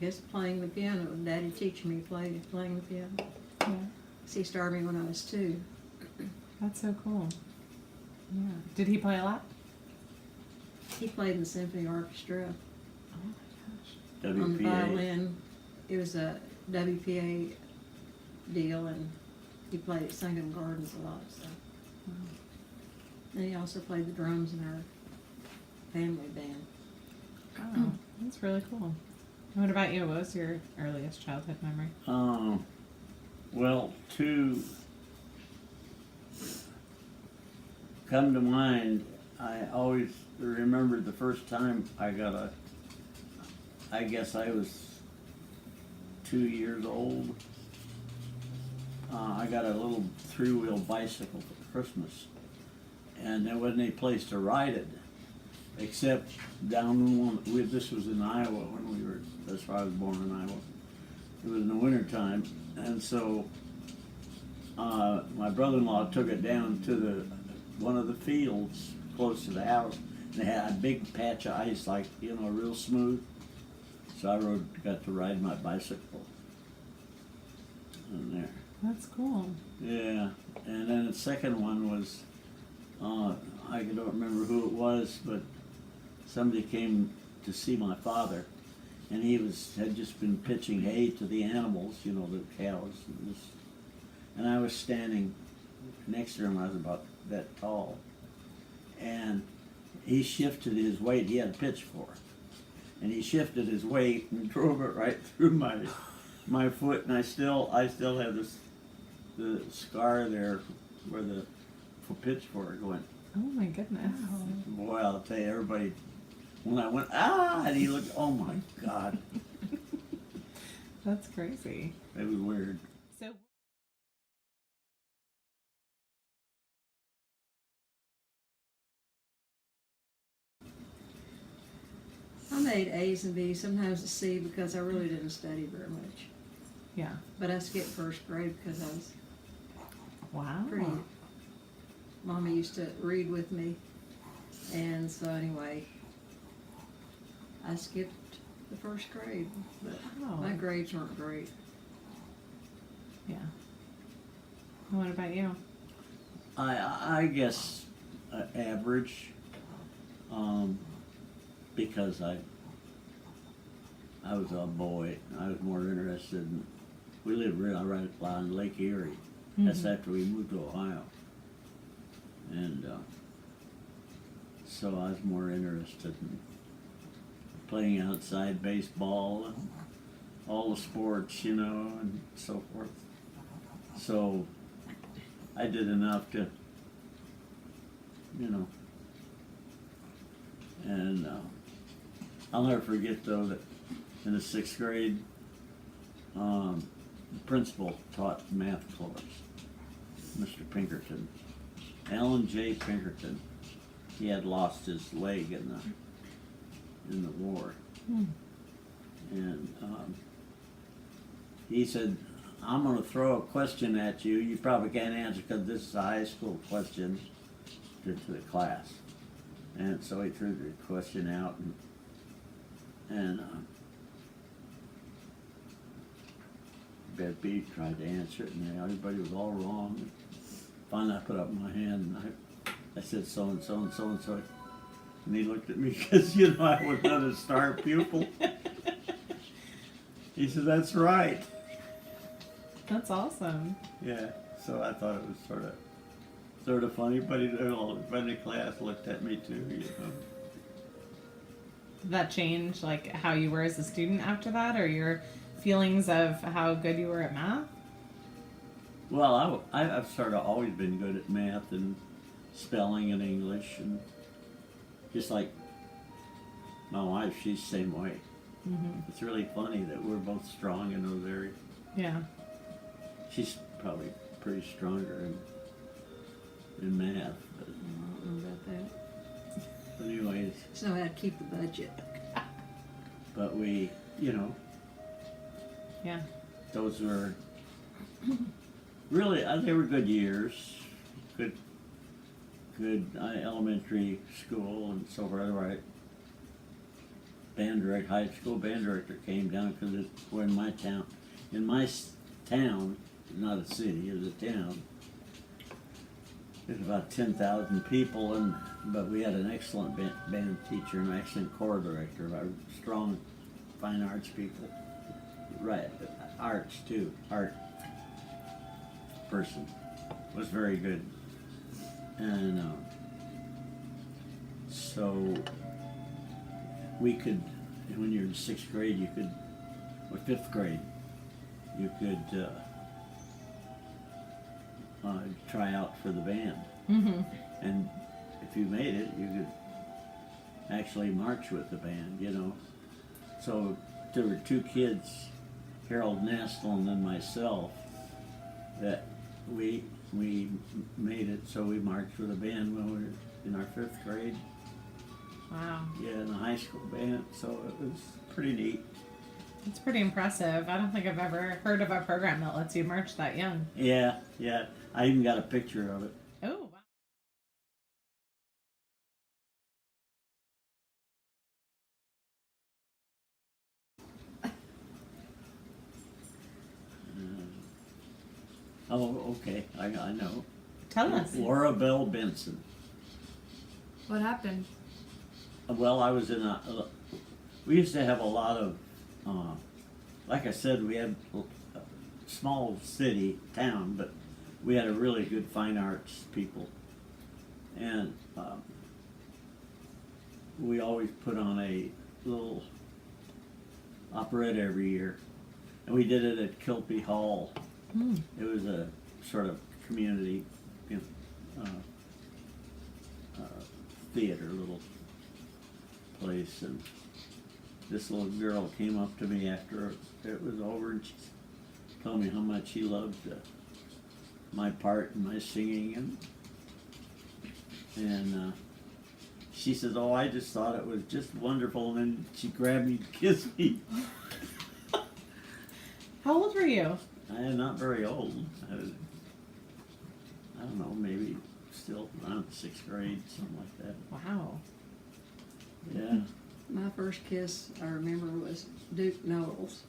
guess playing the piano. Daddy teaching me playing the piano. Yeah. He started me when I was 2. That's so cool. Yeah. Did he play a lot? He played in the symphony orchestra Oh my gosh. on the WPA. violin. It was a WPA deal, and he played at Sangamon Gardens a lot. So, and he also played the drums in our family band. Oh, that's really cool. And what about you? What was your earliest childhood memory? Well, two come to mind. I always remember the first time I guess I was 2 years old. I got a little 3-wheel bicycle for Christmas, and there wasn't any place to ride it except down this was in Iowa when that's why I was born in Iowa. It was in the wintertime, and so my brother-in-law took it down to one of the fields close to the house, and they had a big patch of ice, like, real smooth. So I got to ride my bicycle in there. That's cool. Yeah, and then the second one was, I don't remember who it was, but somebody came to see my father, and he had just been pitching hay to the animals, the cows, and I was standing next to him. I was about that tall, and he shifted his weight. He had a pitchfork, and he shifted his weight and drove it right through my foot, and I still have the scar there where the pitchfork went. Oh my goodness. Boy, I'll tell you, everybody, when I went, and he looked, oh my God. That's crazy. It was weird. So I made A's and B's, sometimes a C, because I really didn't study very much. yeah. But I skipped first grade because I was Wow. pretty. Mommy used to read with me, and so anyway, I skipped the first grade. But Wow. my grades weren't great. Yeah. And what about you? I guess average, because I was a boy. I was more interested in. We lived right on Lake Erie. That's after we moved to Ohio, and so I was more interested in playing outside baseball and all the sports, and so forth. So I did enough to, and I'll never forget though that in the 6th grade, the principal taught math course, Mr. Pinkerton, Alan J. Pinkerton. He had lost his leg in the war, and he said, I'm going to throw a question at you. You probably can't answer because this is a high school question to the class. And so he threw the question out, and B tried to answer it, and everybody was all wrong. And finally, I put up my hand, and I said so and so and so and so. And he looked at me because, I was not a star pupil. He said, that's right. That's awesome. Yeah, so I thought it was sort of funny, but everybody in the class looked at me too. Did that change like how you were as a student after that, or your feelings of how good you were at math? Well, I've sort of always been good at math and spelling and English, and just like my wife, she's the same way. It's really funny that we're both strong in those areas. Yeah. She's probably pretty stronger in math, but I don't know about that. anyways, Just know how to keep the budget. but we, Yeah. those were really, they were good years. Good elementary school and so forth. Right. high school band director came down because we're in my town. In my town, not a city, it was a town. There's about 10,000 people, but we had an excellent band teacher and an excellent choir director, strong fine arts people. Right, arts too, art person was very good. And so we could, when you're in 6th grade, you could, or 5th grade, you could try out for the band. Mm-hmm. And if you made it, you could actually march with the band, you know. So there were 2 kids, Harold Nestle and then myself, that we made it, so we marched with a band when we were in our 5th grade. Wow. Yeah, in the high school band, so it was pretty neat. It's pretty impressive. I don't think I've ever heard of a program that lets you march that young. Yeah, I even got a picture of it. Oh, wow. Oh, okay, I know. Tell us. Laura Bell Benson. What happened? Well, I was in we used to have a lot of, like I said, we had a small city, town, but we had a really good fine arts people. And we always put on a little operetta every year. And we did it at Kilpie Hall. Mm. It was a sort of community theater, little place, and this little girl came up to me after it was over, and she told me how much she loved my part and my singing, and she said, "Oh, I just thought it was just wonderful," and then she grabbed me to kiss me. How old were you? I am not very old. I don't know, maybe still around 6th grade, something like that. Wow. Yeah, My first kiss, I remember, was Duke Knowles.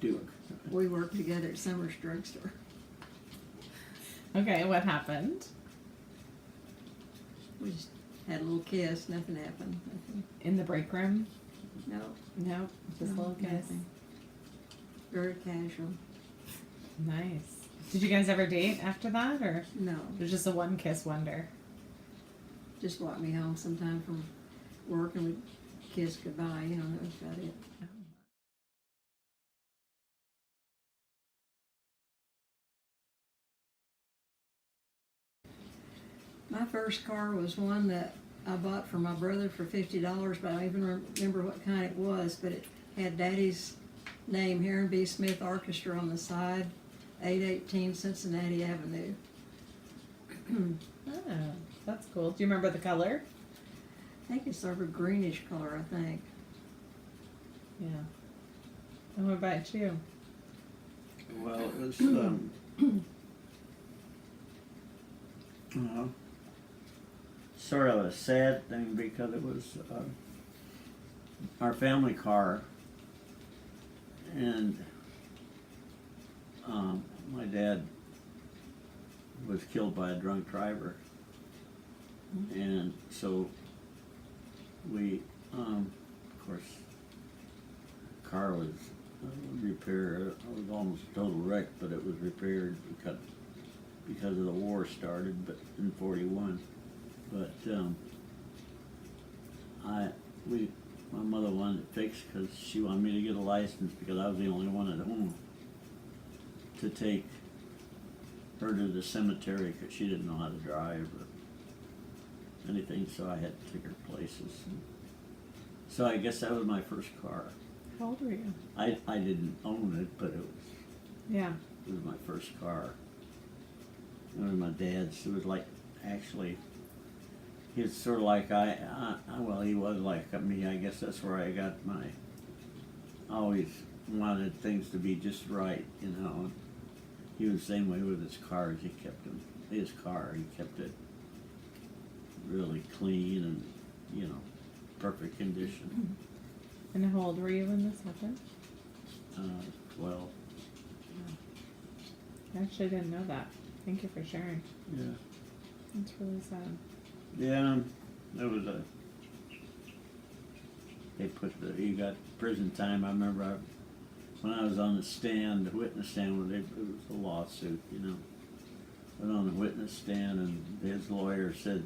Duke. We worked together at Summers Drugstore. Okay, what happened? We just had a little kiss, nothing happened. Nothing. In the break room? No, No, just a no, little kiss. nothing. Very casual. Nice. Did you guys ever date after that, or No, it was just a one kiss wonder? just walked me home sometime from work and we'd kiss goodbye, you know, that was about it. My first car was one that I bought for my brother for $50, but I don't even remember what kind it was, but it had Daddy's name, Heron B. Smith Orchestra, on the side, 818 Cincinnati Avenue. Oh, that's cool. Do you remember the color? I think it's sort of a greenish color, I think. Yeah. And what about you? Well, it was sort of a sad thing because it was our family car, and my dad was killed by a drunk driver, and so we, of course, the car was repaired. It was almost a total wreck, but it was repaired because of the war started, but in '41. But my mother wanted it fixed because she wanted me to get a license because I was the only one at home to take her to the cemetery because she didn't know how to drive or anything, so I had to take her places. So I guess that was my first car. How old were you? I didn't own it, but it Yeah. was my first car. It was my dad's. It was like, actually, he was sort of like well, he was like me. I guess that's where I got I always wanted things to be just right, you know. He was the same way with his cars. He kept his car, he kept it really clean and, you know, perfect condition. And how old were you when this happened? 12. I actually didn't know that. Thank you for sharing. Yeah. It's really sad. Yeah, it was you got prison time. I remember when I was on the stand, the witness stand, it was a lawsuit, you know. Went on the witness stand and his lawyer said,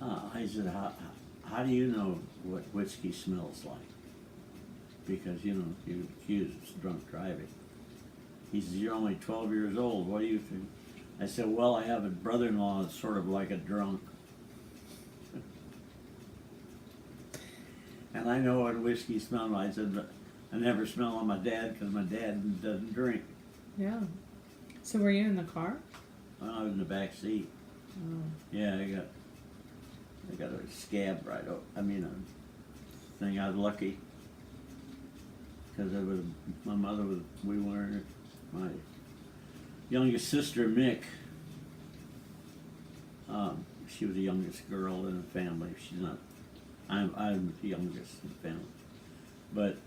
I said, how do you know what whiskey smells like? Because, you know, you're accused of drunk driving. He says, you're only 12 years old, what do you think? I said, well, I have a brother-in-law that's sort of like a drunk. And I know what whiskey smells like. I said, but I never smell on my dad because my dad doesn't drink. Yeah. So were you in the car? Well, I was in the back seat. Oh. Yeah, I got a scab right over. I mean, a thing. I was lucky because my mother was. We weren't. My youngest sister, Mick. She was the youngest girl in the family. She's not. I'm the youngest in the family, but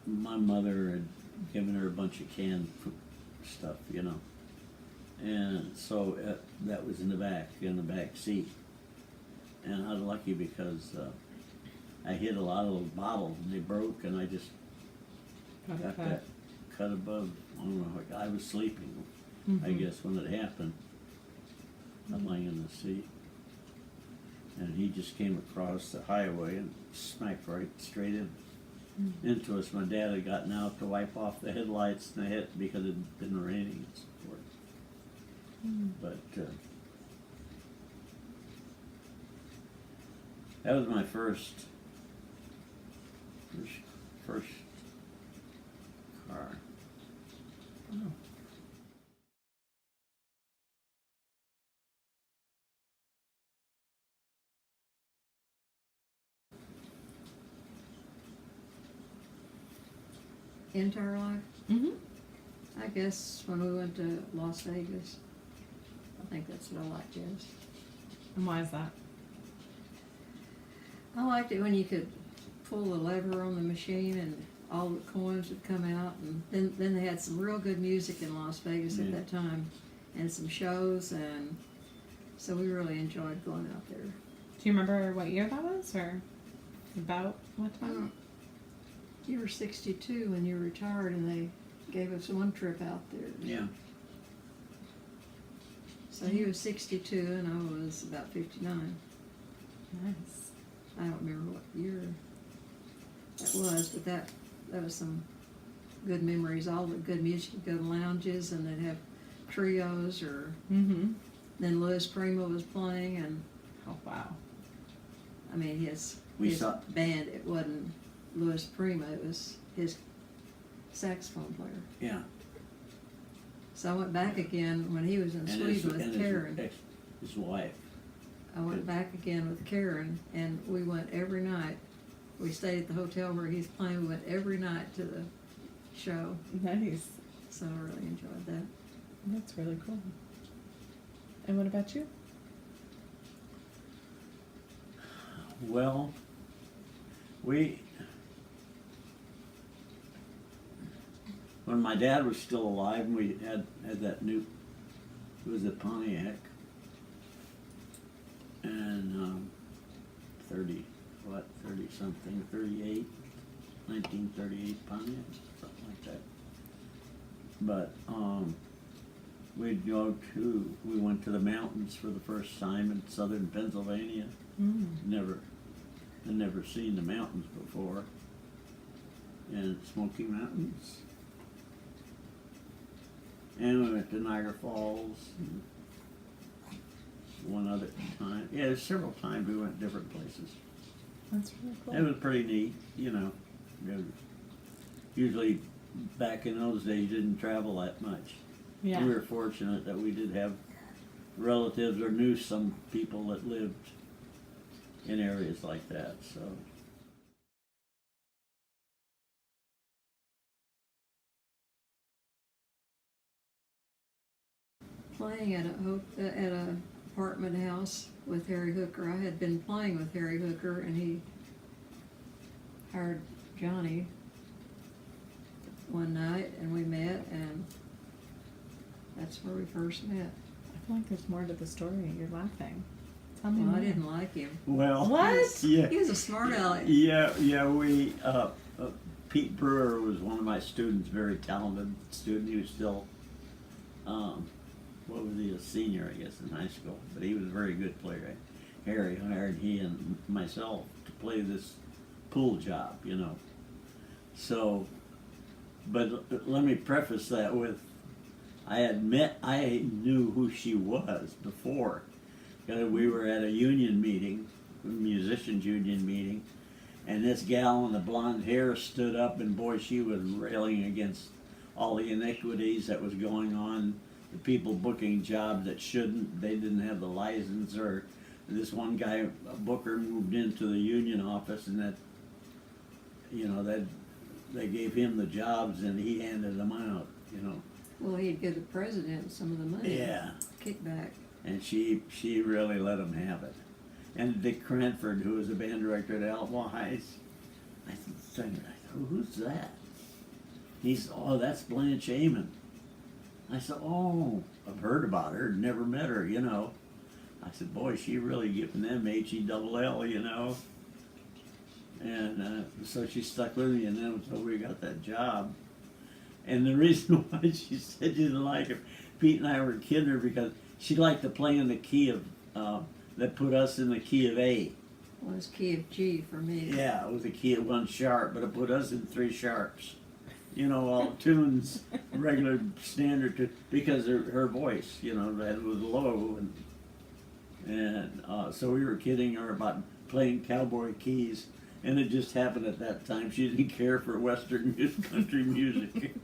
my mother had given her a bunch of canned stuff, you know, and so that was in the back seat, and I was lucky because I hit a lot of those bottles and they broke, and I just got that cut above. I don't know. I was sleeping, I guess, when it happened. I'm laying in the seat. And he just came across the highway and smacked right straight into us. My dad had gotten out to wipe off the headlights and the head because it had been raining and so forth. But that was my first car. Oh. Entire life? Mm-hmm. I guess when we went to Las Vegas, I think that's what I liked, yes. And why is that? I liked it when you could pull the lever on the machine and all the coins would come out, and then they had some real good music in Las Vegas at that time, and some shows, and so we really enjoyed going out there. Do you remember what year that was, or about what time? You were 62 when you retired, and they gave us one trip out there. Yeah. So he was 62 and I was about 59. Nice. I don't remember what year that was, but that was some good memories. All the good music. You'd go to lounges and they'd have trios, or then Louis Prima was playing, and Oh wow. I mean his saw band. It wasn't Louis Prima. It was his saxophone player. Yeah. So I went back again when he was in Sweden with Karen. His wife. I went back again with Karen, and we went every night. We stayed at the hotel where he's playing. We went every night to the show. Nice. So I really enjoyed that. That's really cool. And what about you? Well, when my dad was still alive, and we had that new, it was a Pontiac, and 1938 Pontiac, something like that. But we went to the mountains for the first time in southern Pennsylvania. I'd never seen the mountains before, and Smoky Mountains. And we went to Niagara Falls. And one other time, yeah, there's several times we went different places. That's really cool. It was pretty neat, you know. Usually, back in those days, you didn't travel that much. Yeah. We were fortunate that we did have relatives or knew some people that lived in areas like that, so. Playing at a apartment house with Harry Hooker. I had been playing with Harry Hooker, and hired Johnny one night and we met, and that's where we first met. I feel like there's more to the story. You're laughing. Tell me Well, more. I didn't like him. Well, What? yeah, He was a smart aleck. yeah. Pete Brewer was one of my students, very talented student. He was still, what was he, a senior, I guess, in high school. But he was a very good player. Harry hired he and myself to play this pool job, you know. So, but let me preface that with, I knew who she was before. We were at a union meeting, a musicians union meeting, and this gal in the blonde hair stood up, and boy, she was railing against all the iniquities that was going on, the people booking jobs that shouldn't, they didn't have the license, or this one guy, a booker, moved into the union office, and that, you know, that they gave him the jobs and he handed them out, you know. Well, he'd give the president some of the money. Yeah. Kickback. And she really let him have it. And Dick Cranford, who was the band director at Alamo Heights, I said, who's that? He's, oh, that's Blanche Amon. I said, oh, I've heard about her, never met her, you know. I said, boy, she really giving them H-E-double-L, you know. And so she stuck with me, and then so we got that job. And the reason why she said she didn't like him, Pete and I were kidding her because she liked to play in the key of, that put us in the key of A. Well, it was key of G for me. Yeah, it was a key of 1 sharp, but it put us in 3 sharps. You know, all tunes, regular standard, because her voice, you know, that was low. And so we were kidding her about playing cowboy keys. And it just happened at that time. She didn't care for Western music, country music.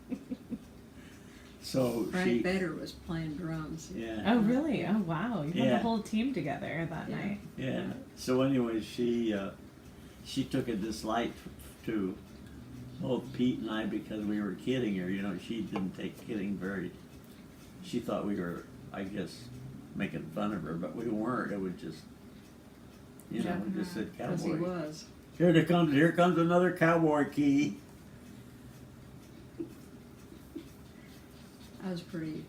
So Frank Bader was playing drums. yeah. Oh, really? Oh, wow. You had Yeah. the whole team together that Yeah. night. Yeah. So anyway, she took a dislike to both Pete and I because we were kidding her. You know, she didn't take kidding very. She thought we were, I guess, making fun of her, but we weren't. It was just, you know, we just said Because he cowboy. was. Here comes another cowboy key. I was pretty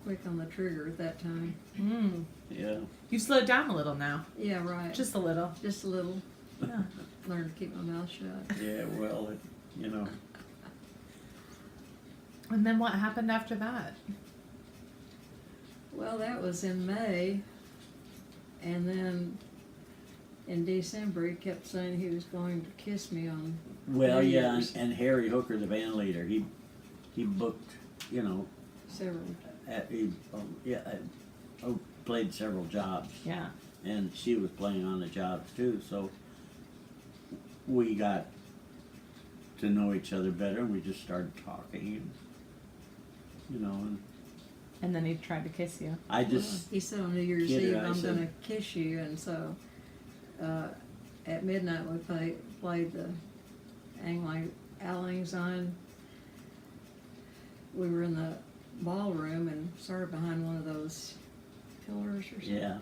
quick on the trigger at that time. Mm. Yeah. You've slowed down a little now. Yeah, right. Just a little. Just a little. Yeah. Learned to keep my mouth shut. Yeah. Well, you know. And then what happened after that? Well, that was in May, and then in December he kept saying he was going to kiss me on Well, New yeah, Year's. and Harry Hooker, the band leader, he booked, you know, several. played several jobs, Yeah. and she was playing on the jobs too. So we got to know each other better, and we just started talking, and, you know, and And then he tried to kiss you. I just He said on New Year's Kid her, Eve, I I'm said- going to kiss you, and so at midnight we played the Lang Syne. We were in the ballroom and started behind one of those pillars or something. yeah.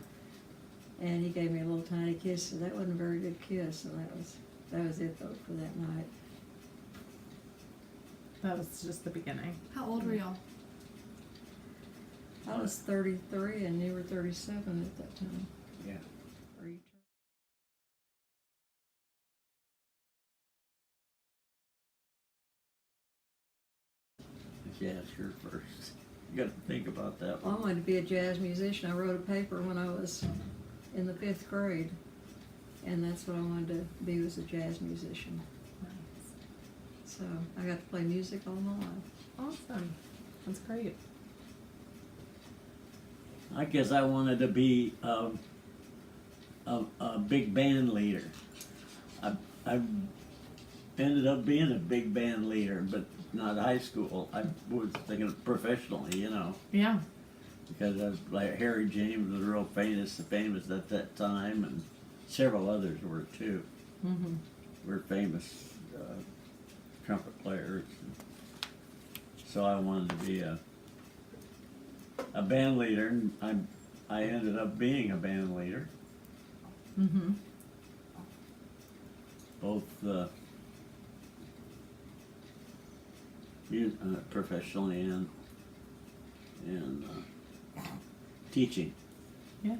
And he gave me a little tiny kiss, so that wasn't a very good kiss, and that was it though for that night. That was just the beginning. How old were y'all? I was 33 and you were 37 at that time. Yeah. Or you Yeah, sure. First, you got to think about that Well, I one. wanted to be a jazz musician. I wrote a paper when I was in the 5th grade, and that's what I wanted to be, was a jazz musician. Nice. So I got to play music all my life. Awesome. That's great. I guess I wanted to be a big band leader. I ended up being a big band leader, but not high school. I was thinking professionally, you know, Yeah. because I was, like Harry James was real famous at that time, and several others were too. Mm-hmm. Were famous trumpet players. So I wanted to be a band leader, and I ended up being a band leader. Mm-hmm. both professionally and teaching. Yeah.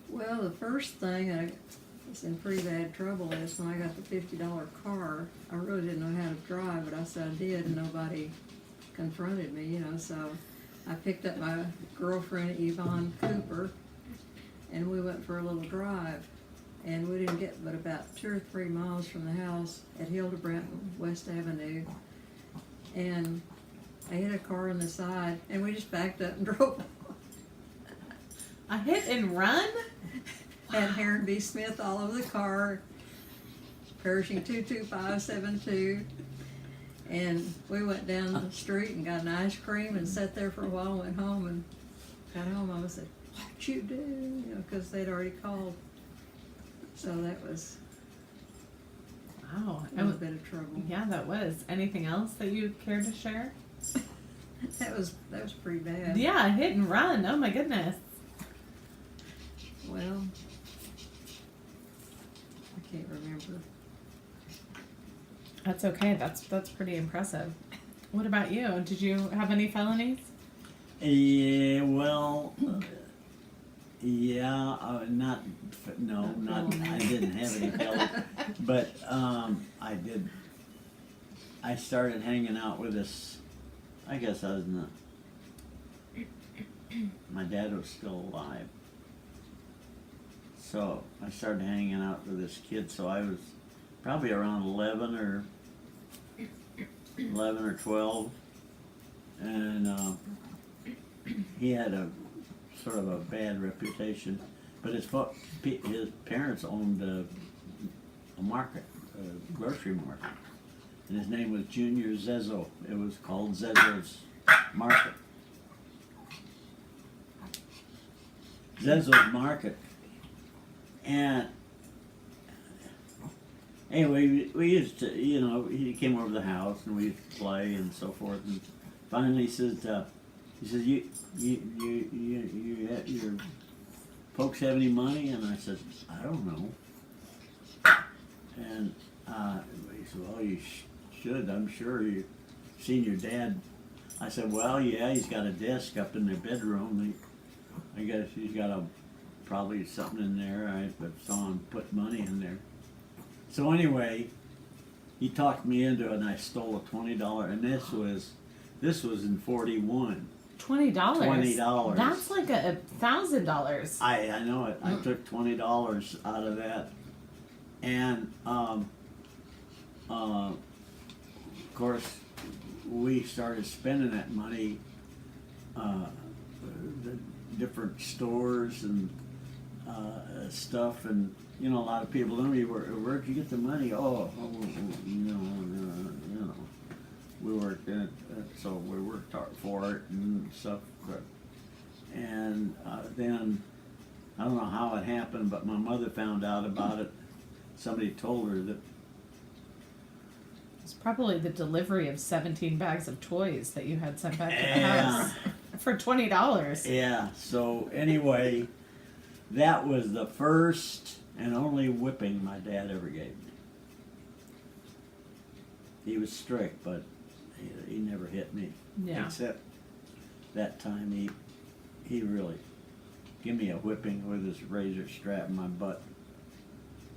Well, the first thing I was in pretty bad trouble is when I got the $50 car. I really didn't know how to drive, but I said I did, and nobody confronted me, you know. So I picked up my girlfriend Yvonne Cooper, and we went for a little drive. And we didn't get but about 2 or 3 miles from the house at Hildebrandt West Avenue, and I hit a car on the side, and we just backed up and drove. A hit and run? Had Heron B. Smith all over the car, Pershing 22572, and we went down the street and got an ice cream and sat there for a while. Went home and got home. I said, "What'd you do?" You know, because they'd already called. So that was Wow. a little bit of trouble. Yeah, that was. Anything else that you care to share? That was pretty bad. Yeah, hit and run. Oh my goodness. Well, I can't remember. That's okay. That's pretty impressive. What about you? Did you have any felonies? Yeah, well, yeah, not, no, not, I didn't have any fellas, but, I did, I started hanging out with this, I guess I was my dad was still alive. So I started hanging out with this kid, so I was probably around 11 or 12, and, he had a sort of a bad reputation, but his parents owned a market, a grocery market, and his name was Junior Zezo. It was called Zezo's Market. Zezo's Market. And anyway, we used to, you know, he came over to the house and we used to play and so forth. And finally, he says, your folks have any money? And I said, I don't know. And he said, well, you should. I'm sure you've seen your dad. I said, well, yeah, he's got a desk up in their bedroom. I guess he's got probably something in there. I saw him put money in there. So anyway, he talked me into it, and I stole a $20, and this was in 41. $20. $20. That's like $1,000. I know it. I took $20 out of that, and of course, we started spending that money, the different stores and stuff, and you know, a lot of people knew me. Where'd you get the money? We worked in it, so we worked hard for it and stuff. And then I don't know how it happened, but my mother found out about it. Somebody told her that. It's probably the delivery of 17 bags of toys that you had sent back to the Yeah. house for $20. Yeah, so anyway, that was the first and only whipping my dad ever gave me. He was strict, but he never hit me. Yeah. Except that time he really gave me a whipping with his razor strap in my butt.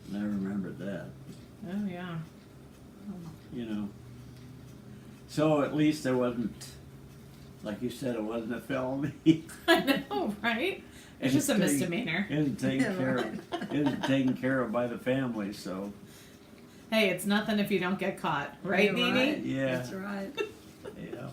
And I remembered that, Oh yeah. you know. So at least there wasn't, like you said, it wasn't a felony. I know, right? It's just a misdemeanor. It was taken care of. It was taken care of by the family, so Hey, it's nothing if you don't get caught, right, You're Nene? right. Yeah. That's right. yeah.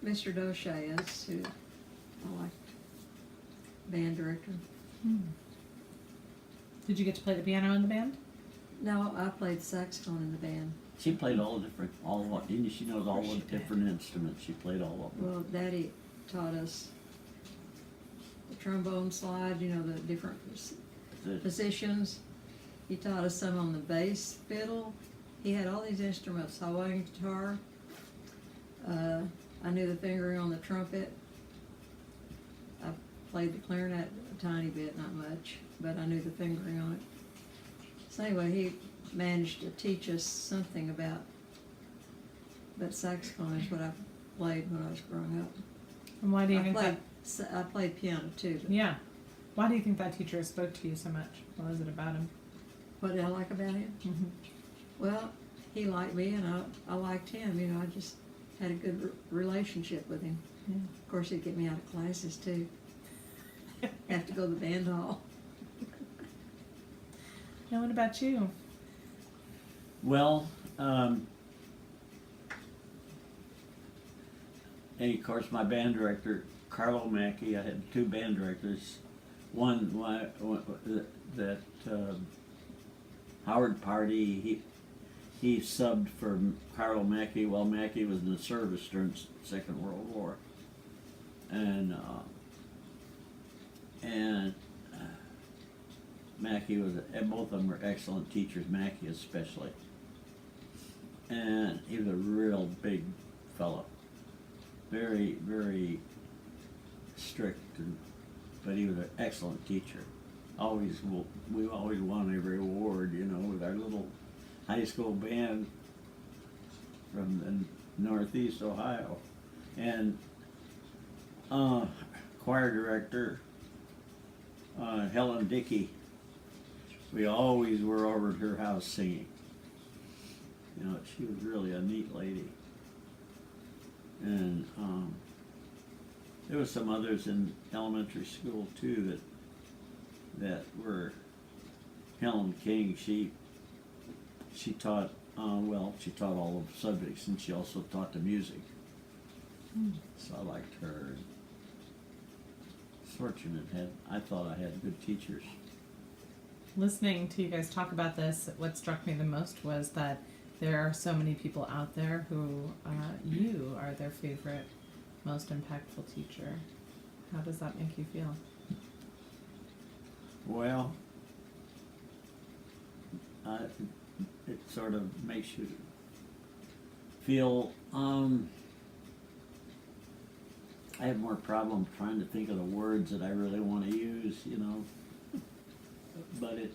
Mr. Doche is who I liked, band director. Did you get to play the piano in the band? No, I played saxophone in the band. She played all she knows all the different instruments. She played all of them. Well, Daddy taught us the trombone slide, you know, the different positions. He taught us some on the bass fiddle. He had all these instruments, Hawaiian guitar. I knew the fingering on the trumpet. I played the clarinet a tiny bit, not much, but I knew the fingering on it. So anyway, he managed to teach us something about, but saxophone is what I played when I was growing up. And why do you I think played, that? I played piano too. But Yeah. Why do you think that teacher spoke to you so much? What was it about him? what did I like about him? Mm-hmm. Well, he liked me and I liked him. You know, I just had a good relationship with him. Yeah. Of course, he'd get me out of classes too. Have to go to the band hall. Now, what about you? Well, and of course my band director, Carlo Mackey, I had two band directors. One that Howard Party, he subbed for Carlo Mackey while Mackey was in the service during the Second World War. And Mackey was, and both of them were excellent teachers, Mackey especially. And he was a real big fellow. Very, very strict, but he was an excellent teacher. We always won every award, you know, with our little high school band from the Northeast Ohio. And choir director, Helen Dickey, we always were over at her house singing. You know, she was really a neat lady. And there was some others in elementary school too that were Helen King. She taught she taught all the subjects, and she also taught the music. So I liked her. Fortunate I thought I had good teachers. Listening to you guys talk about this, what struck me the most was that there are so many people out there who you are their favorite, most impactful teacher. How does that make you feel? Well, it sort of makes you feel, I have more problem trying to think of the words that I really want to use, you know. But it,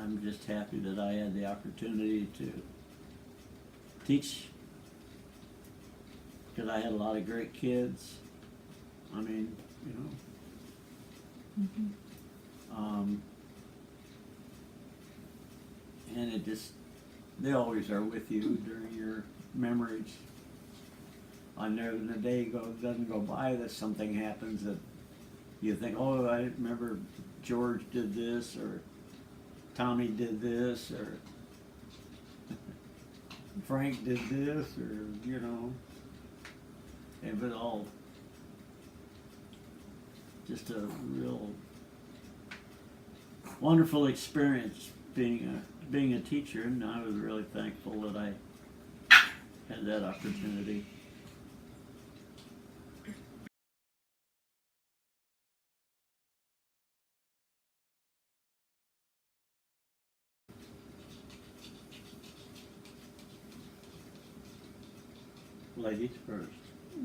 I'm just happy that I had the opportunity to teach, because I had a lot of great kids. I mean, you know. Mm-hmm. And it just, they always are with you during your memories. I never, the day doesn't go by that something happens that you think, oh, I remember George did this, or Tommy did this, or Frank did this, or, you know. And it all just a real wonderful experience being a teacher, and I was really thankful that I had that opportunity. Ladies first.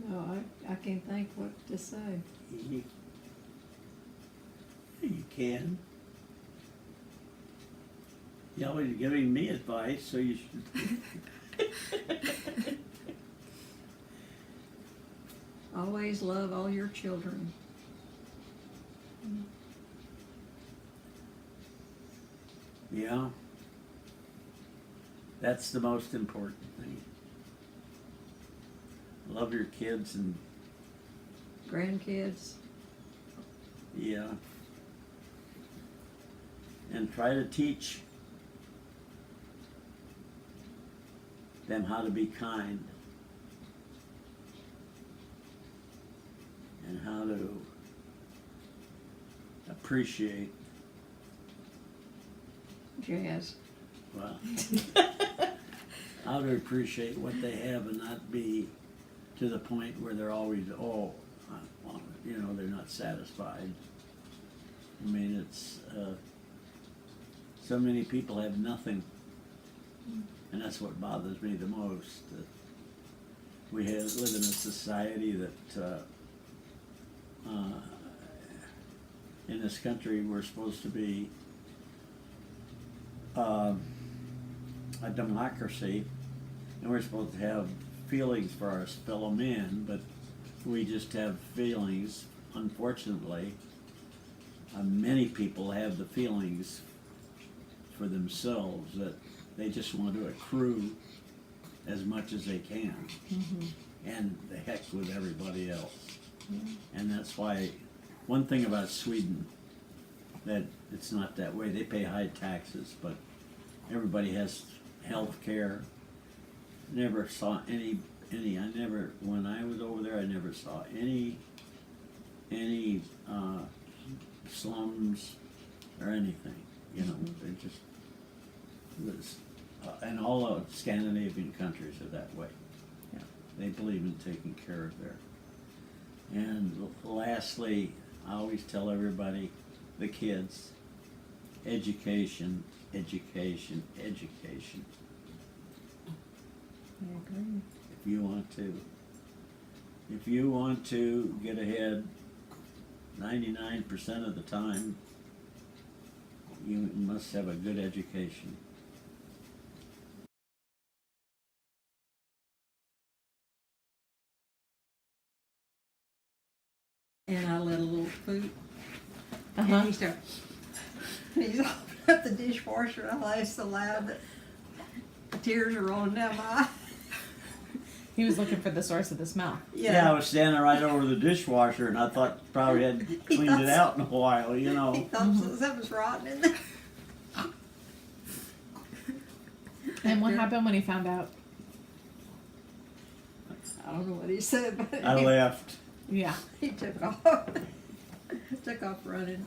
No, I can't think what to say. You can. You're always giving me advice, so you should. Always love all your children. Yeah. That's the most important thing. Love your kids and, Grandkids. yeah. And try to teach them how to be kind and how to appreciate, Jazz. well, how to appreciate what they have and not be to the point where they're always, well, you know, they're not satisfied. I mean, it's, so many people have nothing, and that's what bothers me the most. That we live in a society that, in this country, we're supposed to be a democracy, and we're supposed to have feelings for our fellow men, but we just have feelings, unfortunately. Many people have the feelings for themselves that they just want to accrue as much as they can, and the heck with everybody else. And that's why, one thing about Sweden, that it's not that way. They pay high taxes, but everybody has health care. Never saw when I was over there, I never saw any slums or anything, you know. It just was, and all of Scandinavian countries are that way. Yeah. They believe in taking care of their. And lastly, I always tell everybody, the kids, education, education, education. I agree. If you want to get ahead 99% of the time, you must have a good education. And I let a little food, Uh-huh. and he's opening up the dishwasher, and I laughed so loud that the tears are rolling down my eyes. He was looking for the source of the smell. Yeah, I was standing right over the dishwasher, and I thought probably hadn't cleaned it out in a while, you He know. thought something was rotten in there. And what happened when he found out? I don't know what he said, but I left. Yeah. he took off. Took off running.